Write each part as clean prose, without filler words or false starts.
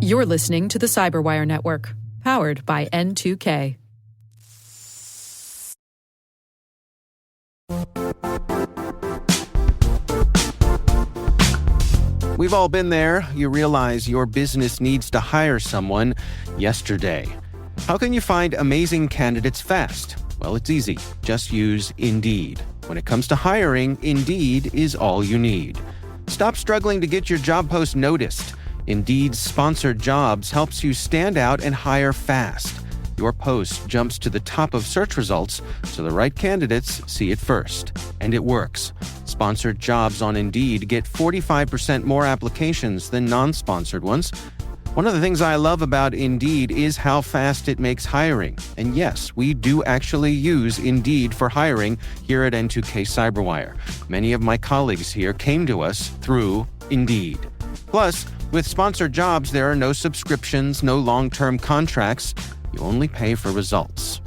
You're listening to the CyberWire Network, powered by N2K. We've all been there. You realize your business needs to hire someone yesterday. How can you find amazing candidates fast? Well, it's easy. Just use Indeed. When it comes to hiring, Indeed is all you need. Stop struggling to get your job post noticed. Indeed's sponsored jobs helps you stand out and hire fast. Your post jumps to the top of search results so the right candidates see it first. And it works. Sponsored jobs on Indeed get 45% more applications than non-sponsored ones. One of the things I love about Indeed is how fast it makes hiring. And yes, we do actually use Indeed for hiring here at N2K CyberWire. Many of my colleagues here came to us through Indeed. Plus, with sponsored jobs, there are no subscriptions, no long-term contracts. You only pay for results.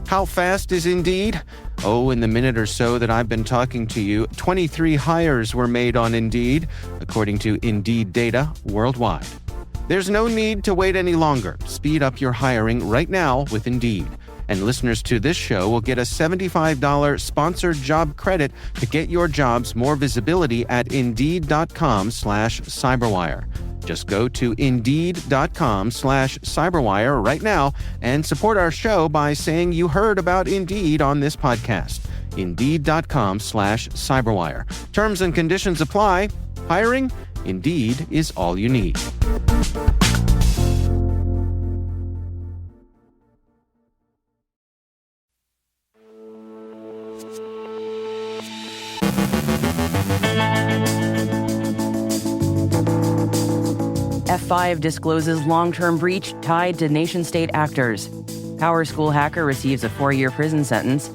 How fast is Indeed? Oh, in the minute or so that I've been talking to you, 23 hires were made on Indeed, according to Indeed data worldwide. There's no need to wait any longer. Speed up your hiring right now with Indeed. And listeners to this show will get a $75 sponsored job credit to get your jobs more visibility at Indeed.com/cyberwire. Just go to Indeed.com/cyberwire right now and support our show by saying you heard about Indeed on this podcast. Indeed.com/cyberwire. Terms and conditions apply. Hiring? Indeed is all you need. F5 discloses long-term breach tied to nation-state actors. PowerSchool hacker receives a 4-year prison sentence.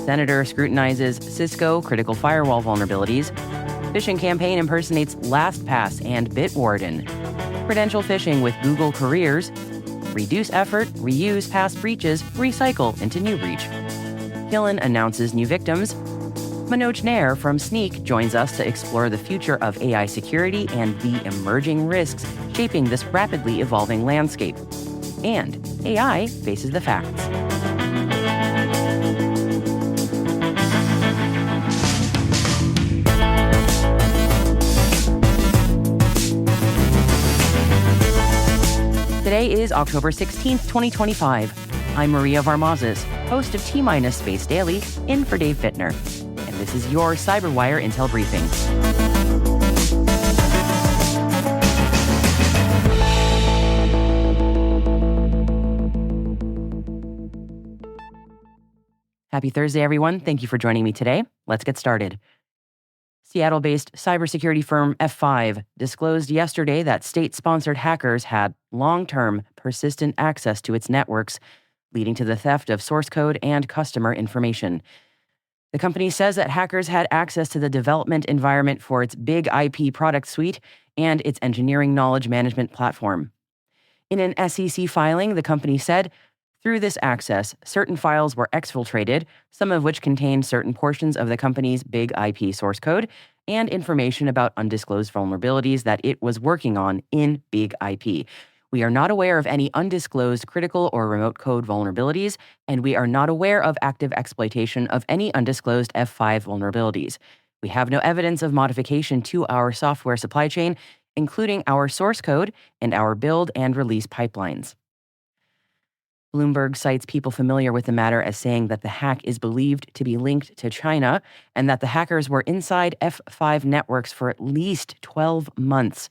Senator scrutinizes Cisco critical firewall vulnerabilities. Phishing campaign impersonates LastPass and Bitwarden. Credential phishing with Google careers. Reduce effort, reuse past breaches, recycle into new breach. Qilin announces new victims. Manoj Nair from Snyk joins us to explore the future of AI security and the emerging risks shaping this rapidly evolving landscape. And AI faces the facts. Today is October 16th, 2025. I'm Maria Varmazes, host of T- Space Daily, in for Dave Fittner. And this is your CyberWire Intel Briefing. Happy Thursday, everyone. Thank you for joining me today. Let's get started. Seattle-based cybersecurity firm F5 disclosed yesterday that state-sponsored hackers had long-term, persistent access to its networks, leading to the theft of source code and customer information. The company says that hackers had access to the development environment for its Big IP product suite and its engineering knowledge management platform. In an SEC filing, the company said, through this access, certain files were exfiltrated, some of which contained certain portions of the company's Big IP source code and information about undisclosed vulnerabilities that it was working on in Big IP. We are not aware of any undisclosed critical or remote code vulnerabilities, and we are not aware of active exploitation of any undisclosed F5 vulnerabilities. We have no evidence of modification to our software supply chain, including our source code and our build and release pipelines. Bloomberg cites people familiar with the matter as saying that the hack is believed to be linked to China and that the hackers were inside F5 networks for at least 12 months.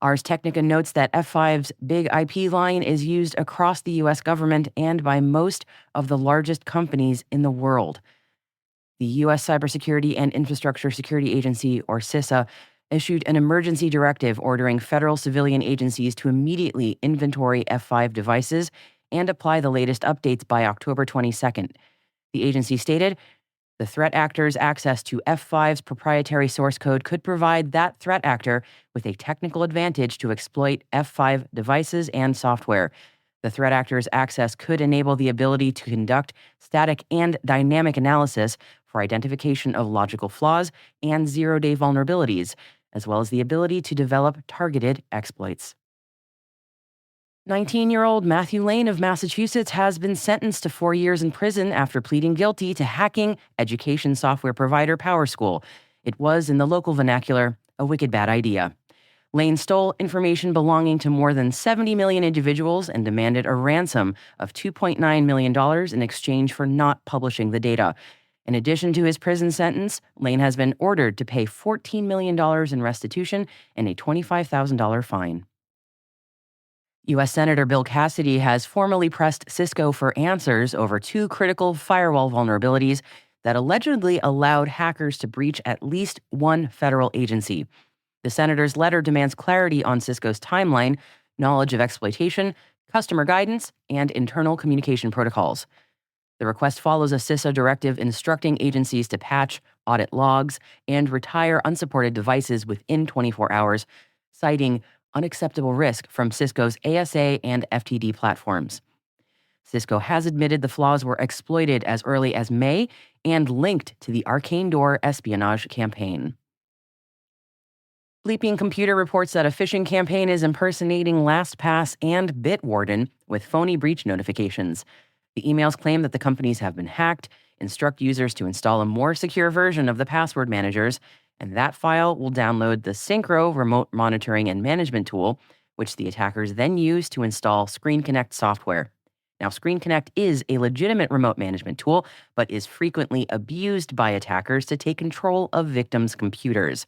Ars Technica notes that F5's Big IP line is used across the U.S. government and by most of the largest companies in the world. The U.S. Cybersecurity and Infrastructure Security Agency, or CISA, issued an emergency directive ordering federal civilian agencies to immediately inventory F5 devices and apply the latest updates by October 22nd. The agency stated, the threat actor's access to F5's proprietary source code could provide that threat actor with a technical advantage to exploit F5 devices and software. The threat actor's access could enable the ability to conduct static and dynamic analysis for identification of logical flaws and zero-day vulnerabilities, as well as the ability to develop targeted exploits. 19-year-old Matthew Lane of Massachusetts has been sentenced to 4 years in prison after pleading guilty to hacking education software provider PowerSchool. It was, in the local vernacular, a wicked bad idea. Lane stole information belonging to more than 70 million individuals and demanded a ransom of $2.9 million in exchange for not publishing the data. In addition to his prison sentence, Lane has been ordered to pay $14 million in restitution and a $25,000 fine. U.S. Senator Bill Cassidy has formally pressed Cisco for answers over 2 critical firewall vulnerabilities that allegedly allowed hackers to breach at least one federal agency. The senator's letter demands clarity on Cisco's timeline, knowledge of exploitation, customer guidance, and internal communication protocols. The request follows a CISA directive instructing agencies to patch, audit logs, and retire unsupported devices within 24 hours, citing unacceptable risk from Cisco's ASA and FTD platforms. Cisco has admitted the flaws were exploited as early as May and linked to the Arcane Door espionage campaign. Bleeping Computer reports that a phishing campaign is impersonating LastPass and Bitwarden with phony breach notifications. The emails claim that the companies have been hacked, instruct users to install a more secure version of the password managers, and that file will download the Synchro remote monitoring and management tool, which the attackers then use to install Screen Connect software. Now, Screen Connect is a legitimate remote management tool, but is frequently abused by attackers to take control of victims' computers.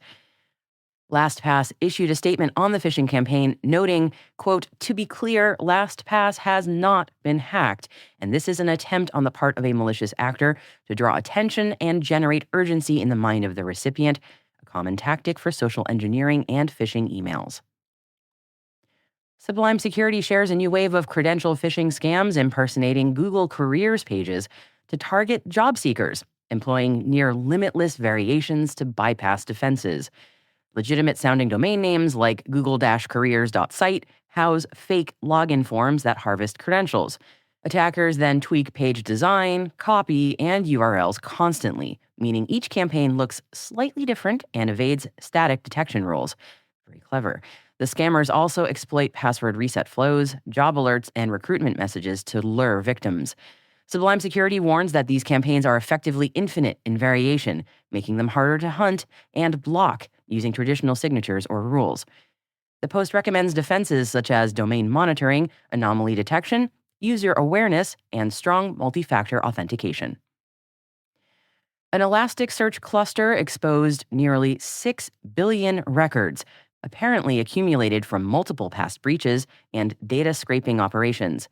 LastPass issued a statement on the phishing campaign noting, quote, "To be clear, LastPass has not been hacked, and this is an attempt on the part of a malicious actor to draw attention and generate urgency in the mind of the recipient, a common tactic for social engineering and phishing emails." Sublime Security shares a new wave of credential phishing scams impersonating Google careers pages to target job seekers, employing near limitless variations to bypass defenses. Legitimate-sounding domain names like google-careers.site house fake login forms that harvest credentials. Attackers then tweak page design, copy, and URLs constantly, meaning each campaign looks slightly different and evades static detection rules. Very clever. The scammers also exploit password reset flows, job alerts, and recruitment messages to lure victims. Sublime Security warns that these campaigns are effectively infinite in variation, making them harder to hunt and block using traditional signatures or rules. The post recommends defenses such as domain monitoring, anomaly detection, user awareness, and strong multi-factor authentication. An Elasticsearch cluster exposed nearly 6 billion records, apparently accumulated from multiple past breaches and data scraping operations.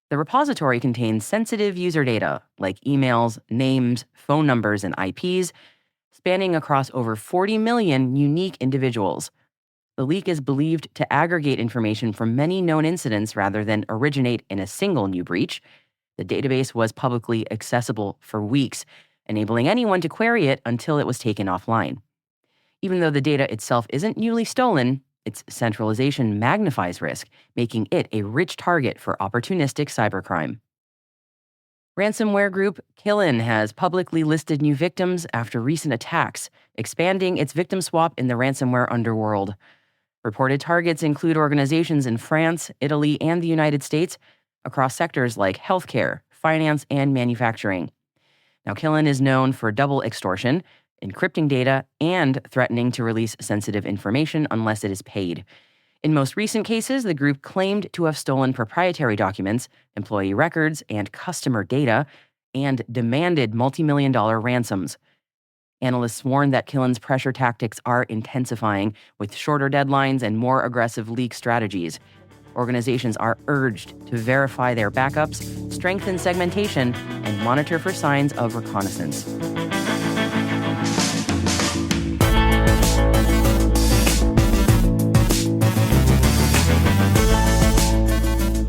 The repository contains sensitive user data like emails, names, phone numbers, and IPs, spanning across over 40 million unique individuals. The leak is believed to aggregate information from many known incidents rather than originate in a single new breach. The database was publicly accessible for weeks, enabling anyone to query it until it was taken offline. Even though the data itself isn't newly stolen, its centralization magnifies risk, making it a rich target for opportunistic cybercrime. Ransomware group Qilin has publicly listed new victims after recent attacks, expanding its victim swap in the ransomware underworld. Reported targets include organizations in France, Italy, and the United States across sectors like healthcare, finance, and manufacturing. Now, Qilin is known for double extortion, encrypting data, and threatening to release sensitive information unless it is paid. In most recent cases, the group claimed to have stolen proprietary documents, employee records, and customer data, and demanded multi-million-dollar ransoms. Analysts warn that Qilin's pressure tactics are intensifying, with shorter deadlines and more aggressive leak strategies. Organizations are urged to verify their backups, strengthen segmentation, and monitor for signs of reconnaissance.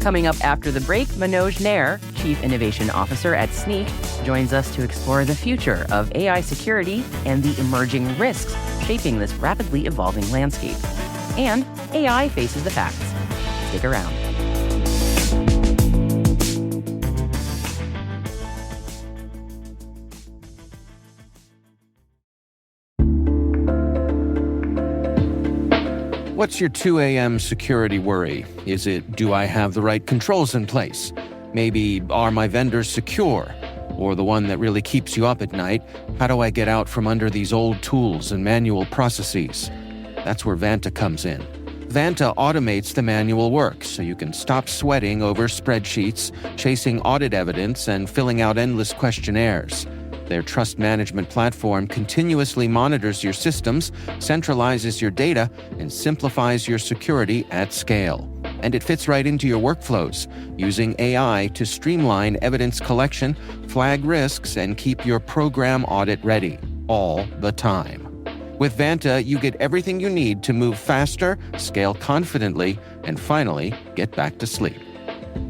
Coming up after the break, Manoj Nair, Chief Innovation Officer at Snyk, joins us to explore the future of AI security and the emerging risks shaping this rapidly evolving landscape. And AI faces the facts. Stick around. What's your 2 a.m. security worry? Is it, do I have the right controls in place? Maybe, are my vendors secure? Or the one that really keeps you up at night, how do I get out from under these old tools and manual processes? That's where Vanta comes in. Vanta automates the manual work so you can stop sweating over spreadsheets, chasing audit evidence, and filling out endless questionnaires. Their trust management platform continuously monitors your systems, centralizes your data, and simplifies your security at scale. And it fits right into your workflows, using AI to streamline evidence collection, flag risks, and keep your program audit ready, all the time. With Vanta, you get everything you need to move faster, scale confidently, and finally get back to sleep.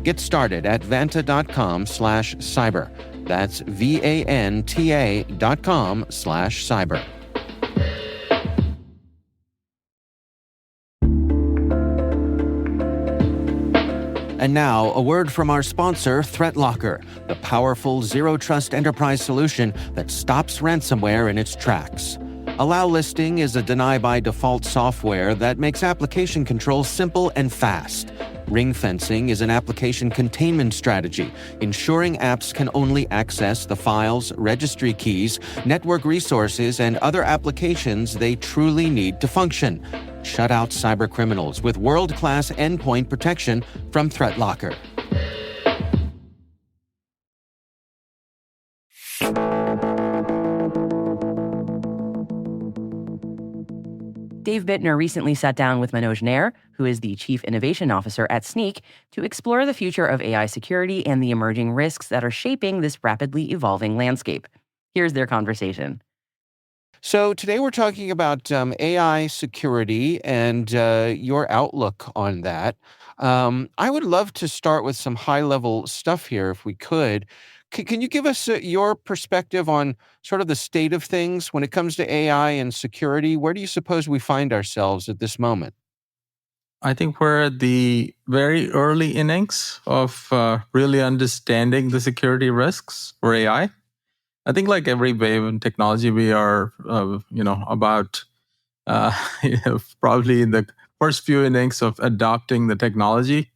Get started at vanta.com/cyber. That's VANTA.com/cyber. And now, a word from our sponsor, ThreatLocker, the powerful zero-trust enterprise solution that stops ransomware in its tracks. Allow Listing is a deny-by-default software that makes application control simple and fast. Ring fencing is an application containment strategy, ensuring apps can only access the files, registry keys, network resources, and other applications they truly need to function. Shut out cybercriminals with world-class endpoint protection from ThreatLocker. Dave Bittner recently sat down with Manoj Nair, who is the Chief Innovation Officer at Snyk, to explore the future of AI security and the emerging risks that are shaping this rapidly evolving landscape. Here's their conversation. So today we're talking about AI security and your outlook on that. I would love to start with some high-level stuff here, if we could. Can you give us your perspective on sort of the state of things when it comes to AI and security? Where do you suppose we find ourselves at this moment? I think we're at the very early innings of really understanding the security risks for AI. I think like every wave in technology, we are, about probably in the first few innings of adopting the technology.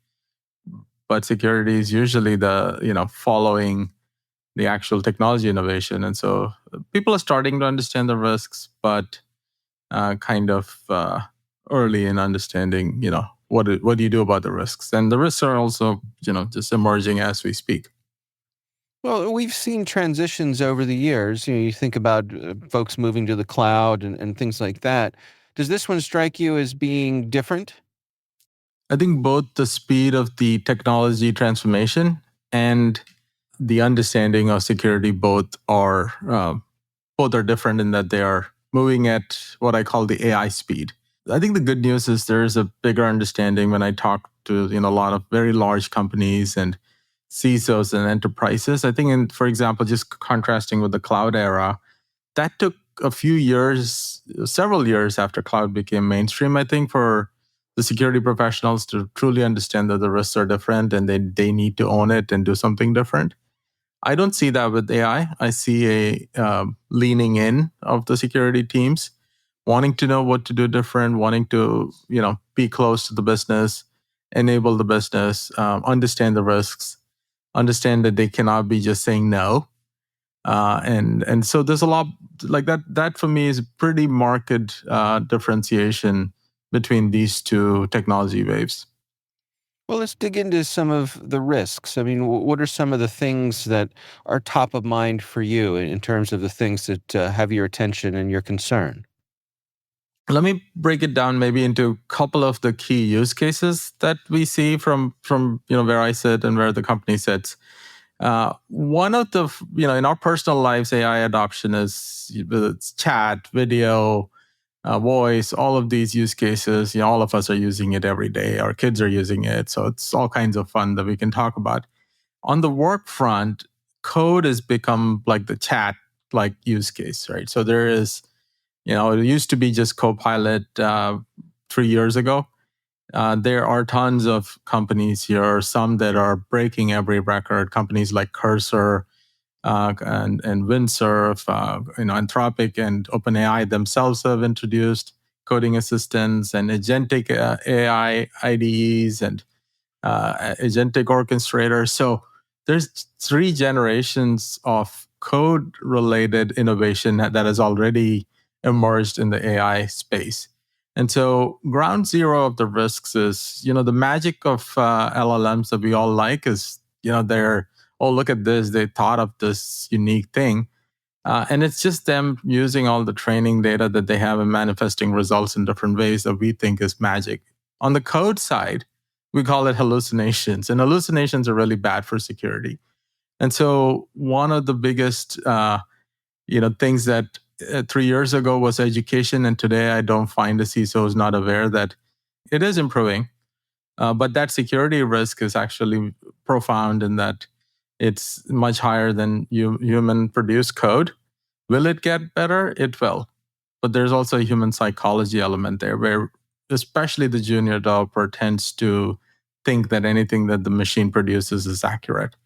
But security is usually the, following the actual technology innovation. And so people are starting to understand the risks, but kind of early in understanding, what do you do about the risks? And the risks are also, just emerging as we speak. Well, we've seen transitions over the years. You think about folks moving to the cloud and things like that. Does this one strike you as being different? I think both the speed of the technology transformation and the understanding of security both are different in that they are moving at what I call the AI speed. I think the good news is there's a bigger understanding when I talk to a lot of very large companies and CISOs and enterprises. I think, for example, just contrasting with the cloud era, that took a few years, several years after cloud became mainstream, I think, for the security professionals to truly understand that the risks are different and they need to own it and do something different. I don't see that with AI. I see a leaning in of the security teams, wanting to know what to do different, wanting to be close to the business, enable the business, understand the risks, understand that they cannot be just saying no. And so there's a lot like that. That for me is a pretty marked differentiation between these two technology waves. Well, let's dig into some of the risks. I mean, what are some of the things that are top of mind for you in terms of the things that have your attention and your concern? Let me break it down maybe into a couple of the key use cases that we see from where I sit and where the company sits. One of the in our personal lives, AI adoption is it's chat, video, voice, all of these use cases. All of us are using it every day. Our kids are using it, so it's all kinds of fun that we can talk about. On the work front, code has become like the chat like use case, right? So there is. It used to be just Copilot 3 years ago. There are tons of companies here, some that are breaking every record. Companies like Cursor and Windsurf, Anthropic and OpenAI themselves have introduced coding assistants and agentic AI IDEs and agentic orchestrators. So there's 3 generations of code-related innovation that has already emerged in the AI space. And so ground zero of the risks is, the magic of LLMs that we all like is, they're, oh, look at this, they thought of this unique thing. And it's just them using all the training data that they have and manifesting results in different ways that we think is magic. On the code side, we call it hallucinations. And hallucinations are really bad for security. And so one of the biggest things that 3 years ago was education, and today I don't find the CISO is not aware that it is improving. But that security risk is actually profound in that it's much higher than human-produced code. Will it get better? It will. But there's also a human psychology element there where especially the junior developer tends to think that anything that the machine produces is accurate.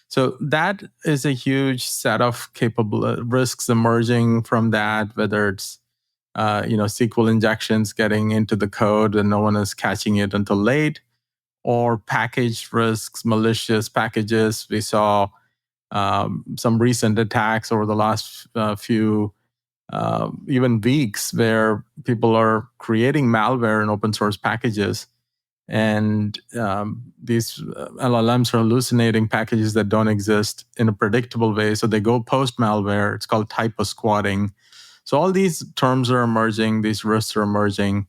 So that is a huge set of capable risks emerging from that, whether it's SQL injections getting into the code and no one is catching it until late, or package risks, malicious packages. We saw some recent attacks over the last few even weeks where people are creating malware in open source packages. And these LLMs are hallucinating packages that don't exist in a predictable way. So they go post malware. It's called typo squatting. So all these terms are emerging, these risks are emerging,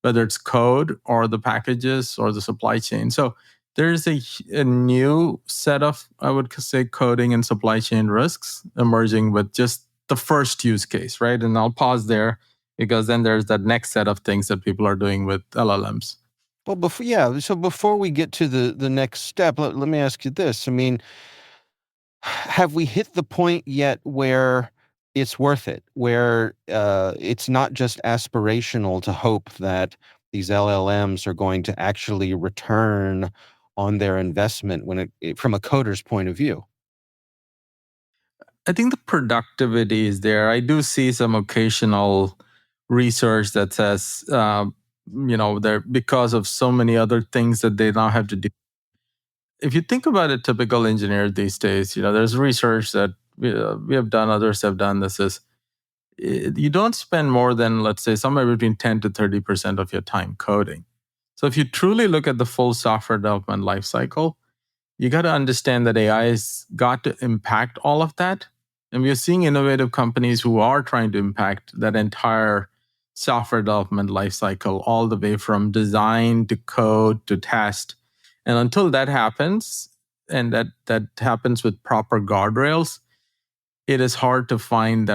whether it's code or the packages or the supply chain. So there's a new set of, I would say, coding and supply chain risks emerging with just the first use case, right? And I'll pause there because then there's that next set of things that people are doing with LLMs. Well, so before we get to the next step, let me ask you this. I mean, have we hit the point yet where it's worth it, where it's not just aspirational to hope that these LLMs are going to actually return on their investment from a coder's point of view? I think the productivity is there. I do see some occasional research that says, they're because of so many other things that they now have to do. If you think about a typical engineer these days, there's research that we have done, others have done. This is, you don't spend more than, let's say, somewhere between 10 to 30% of your time coding. So if you truly look at the full software development lifecycle, you got to understand that AI has got to impact all of that. And we are seeing innovative companies who are trying to impact that entire software development lifecycle, all the way from design to code to test. And until that happens, and that happens with proper guardrails, it is hard to find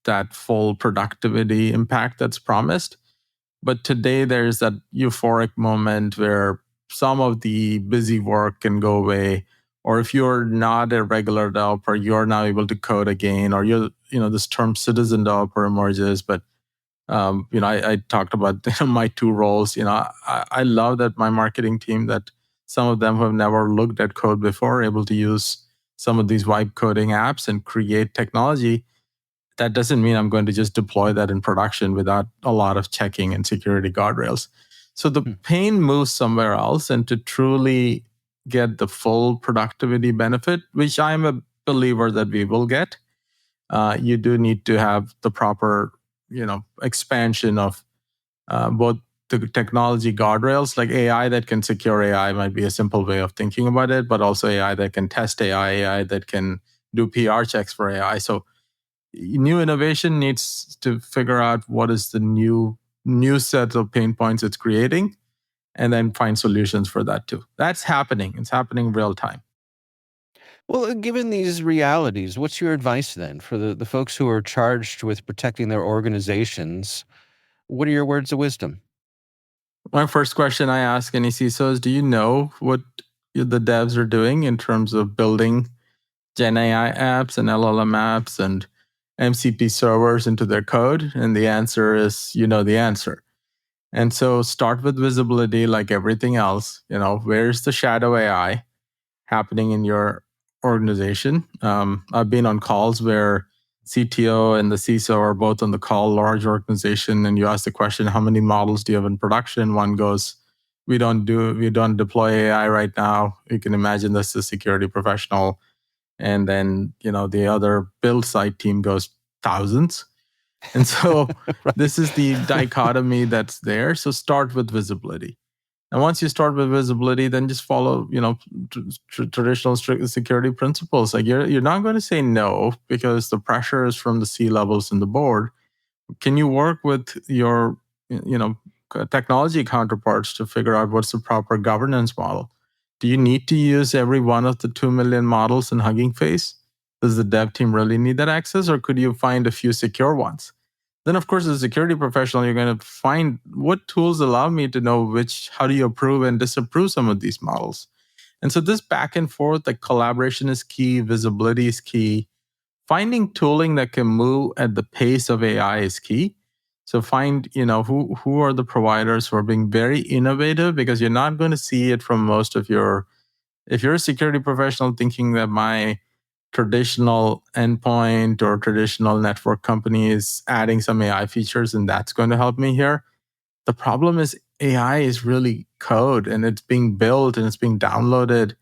that full productivity impact that's promised. But today there's that euphoric moment where some of the busy work can go away. Or if you're not a regular developer, you're now able to code again, or this term citizen developer emerges. But I talked about my 2 roles. I love that my marketing team, that some of them who have never looked at code before, are able to use some of these vibe coding apps and create technology. That doesn't mean I'm going to just deploy that in production without a lot of checking and security guardrails. So the pain moves somewhere else, and to truly get the full productivity benefit, which I'm a believer that we will get, you do need to have the proper, expansion of both the technology guardrails, like AI that can secure AI might be a simple way of thinking about it, but also AI that can test AI that can do PR checks for AI. So new innovation needs to figure out what is the new set of pain points it's creating, and then find solutions for that too. That's happening. It's happening real time. Well, given these realities, what's your advice then for the folks who are charged with protecting their organizations? What are your words of wisdom? My first question I ask any CISO is, do you know what the devs are doing in terms of building Gen AI apps and LLM apps and MCP servers into their code? And the answer is, the answer. And so start with visibility like everything else. Where's the shadow AI happening in your organization? I've been on calls where CTO and the CISO are both on the call, large organization, and you ask the question, how many models do you have in production? One goes, we don't deploy AI right now. You can imagine this is a security professional. And then, the other build side team goes, thousands. And so Right. This is the dichotomy that's there. So start with visibility. And once you start with visibility, then just follow, traditional strict security principles. Like you're not going to say no because the pressure is from the C-levels and the board. Can you work with your, technology counterparts to figure out what's the proper governance model? Do you need to use every one of the 2 million models in Hugging Face? Does the dev team really need that access, or could you find a few secure ones? Then, of course, as a security professional, you're going to find what tools allow me to know how do you approve and disapprove some of these models. And so this back and forth, like collaboration is key, visibility is key. Finding tooling that can move at the pace of AI is key. So find, who are the providers who are being very innovative, because you're not going to see it from most of if you're a security professional thinking that my traditional endpoint or traditional network company is adding some AI features and that's going to help me here. The problem is AI is really code and it's being built and it's being downloaded.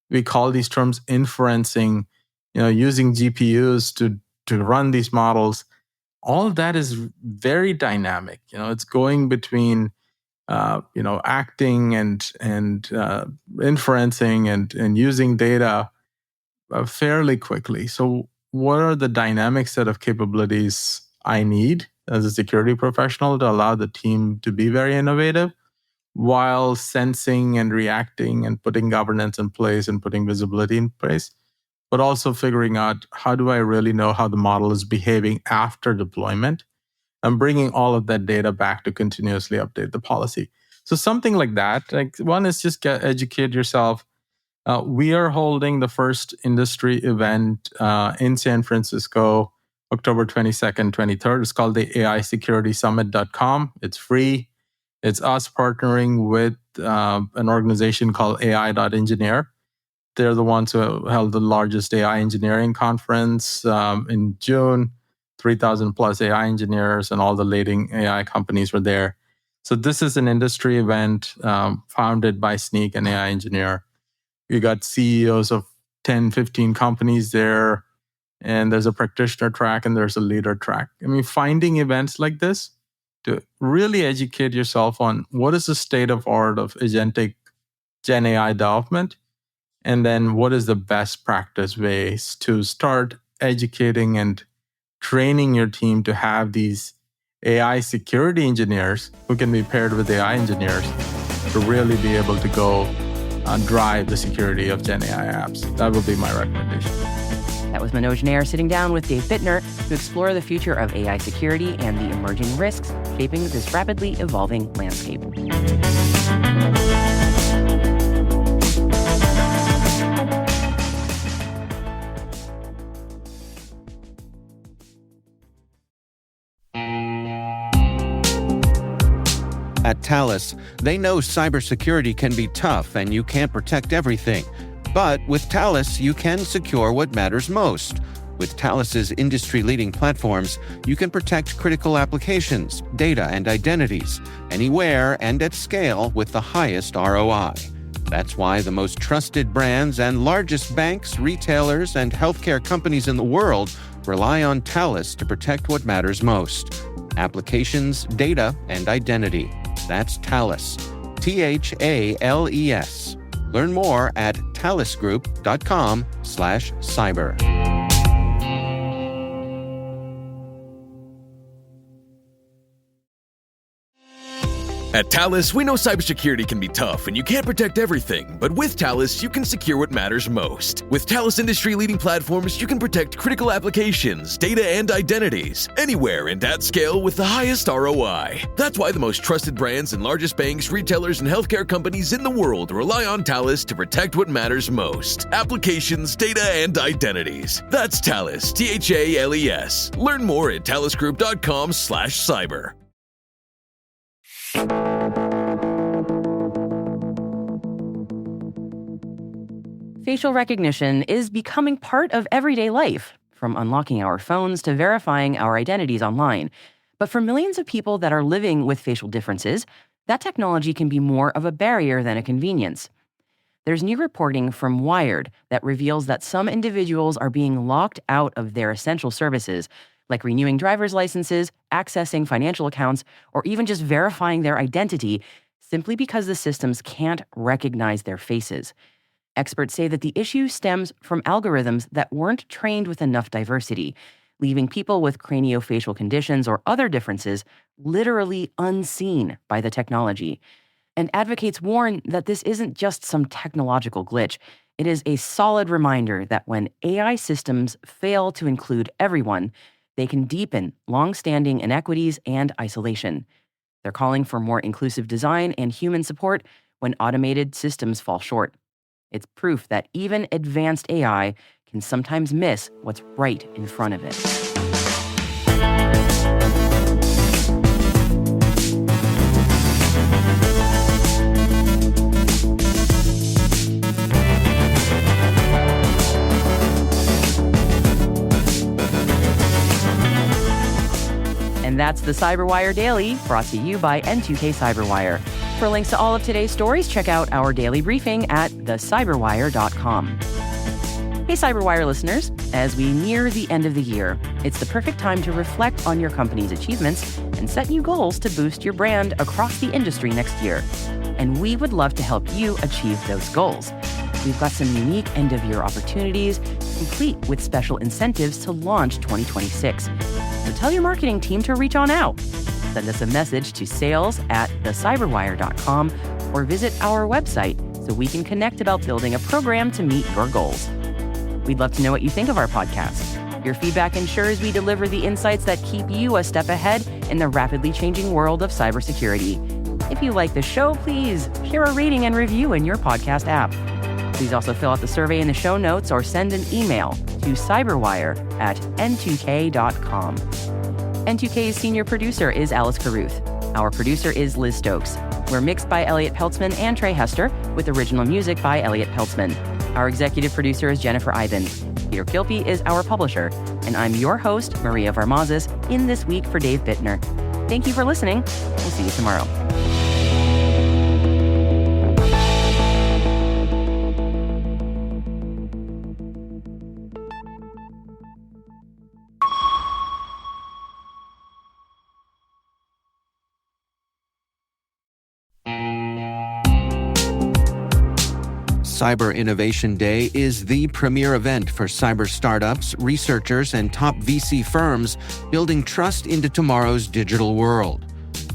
We call these terms inferencing, using GPUs to run these models. All of that is very dynamic. It's going between acting and inferencing and using data fairly quickly. So what are the dynamic set of capabilities I need as a security professional to allow the team to be very innovative while sensing and reacting and putting governance in place and putting visibility in place, but also figuring out how do I really know how the model is behaving after deployment and bringing all of that data back to continuously update the policy. So something like that. Like one is just educate yourself. We are holding the first industry event in San Francisco, October 22nd, 23rd. It's called the AISecuritySummit.com. It's free. It's us partnering with an organization called AI.Engineer. They're the ones who held the largest AI engineering conference in June. 3,000 plus AI engineers and all the leading AI companies were there. So this is an industry event founded by Snyk, an AI engineer. You got CEOs of 10, 15 companies there, and there's a practitioner track and there's a leader track. I mean, finding events like this to really educate yourself on what is the state of art of agentic Gen AI development, and then what is the best practice ways to start educating and training your team to have these AI security engineers who can be paired with AI engineers to really be able to go drive the security of Gen AI apps. That would be my recommendation. That was Manoj Nair sitting down with Dave Bittner to explore the future of AI security and the emerging risks shaping this rapidly evolving landscape. At Thales, they know cybersecurity can be tough and you can't protect everything. But with Thales, you can secure what matters most. With Thales's industry-leading platforms, you can protect critical applications, data, and identities, anywhere and at scale with the highest ROI. That's why the most trusted brands and largest banks, retailers, and healthcare companies in the world rely on Thales to protect what matters most: applications, data, and identity. That's Thales. THALES. Learn more at thalesgroup.com/cyber. At Thales, we know cybersecurity can be tough and you can't protect everything, but with Thales, you can secure what matters most. With Thales industry-leading platforms, you can protect critical applications, data, and identities, anywhere and at scale with the highest ROI. That's why the most trusted brands and largest banks, retailers, and healthcare companies in the world rely on Thales to protect what matters most: applications, data, and identities. That's Thales, THALES. Learn more at thalesgroup.com/cyber. Facial recognition is becoming part of everyday life. from unlocking our phones to verifying our identities online. But for millions of people that are living with facial differences, that technology can be more of a barrier than a convenience. There's new reporting from Wired that reveals that some individuals are being locked out of their essential services, like renewing driver's licenses, accessing financial accounts, or even just verifying their identity, simply because the systems can't recognize their faces. Experts say that the issue stems from algorithms that weren't trained with enough diversity, leaving people with craniofacial conditions or other differences literally unseen by the technology. And advocates warn that this isn't just some technological glitch. It is a solid reminder that when AI systems fail to include everyone, they can deepen long-standing inequities and isolation. They're calling for more inclusive design and human support when automated systems fall short. It's proof that even advanced AI can sometimes miss what's right in front of it. And that's the CyberWire Daily, brought to you by N2K CyberWire. For links to all of today's stories, check out our daily briefing at thecyberwire.com. Hey, CyberWire listeners, as we near the end of the year, it's the perfect time to reflect on your company's achievements and set new goals to boost your brand across the industry next year. And we would love to help you achieve those goals. We've got some unique end-of-year opportunities, complete with special incentives to launch 2026. So tell your marketing team to reach on out. Send us a message to sales@thecyberwire.com or visit our website so we can connect about building a program to meet your goals. We'd love to know what you think of our podcast. Your feedback ensures we deliver the insights that keep you a step ahead in the rapidly changing world of cybersecurity. If you like the show, please share a rating and review in your podcast app. Please also fill out the survey in the show notes or send an email to cyberwire@n2k.com. N2K's senior producer is Alice Carruth. Our producer is Liz Stokes. We're mixed by Elliot Peltzman and Trey Hester, with original music by Elliot Peltzman. Our executive producer is Jennifer Iben. Peter Kilpie is our publisher. And I'm your host, Maria Varmazes, in this week for Dave Bittner. Thank you for listening. We'll see you tomorrow. Cyber Innovation Day is the premier event for cyber startups, researchers, and top VC firms building trust into tomorrow's digital world.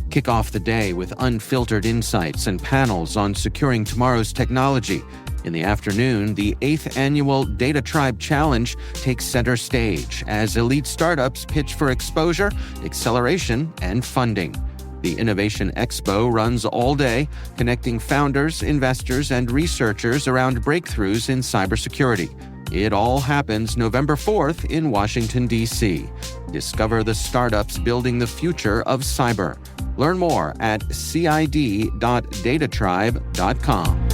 Kick off the day with unfiltered insights and panels on securing tomorrow's technology. In the afternoon, the 8th annual Data Tribe Challenge takes center stage as elite startups pitch for exposure, acceleration, and funding. The Innovation Expo runs all day, connecting founders, investors, and researchers around breakthroughs in cybersecurity. It all happens November 4th in Washington, D.C. Discover the startups building the future of cyber. Learn more at cid.datatribe.com.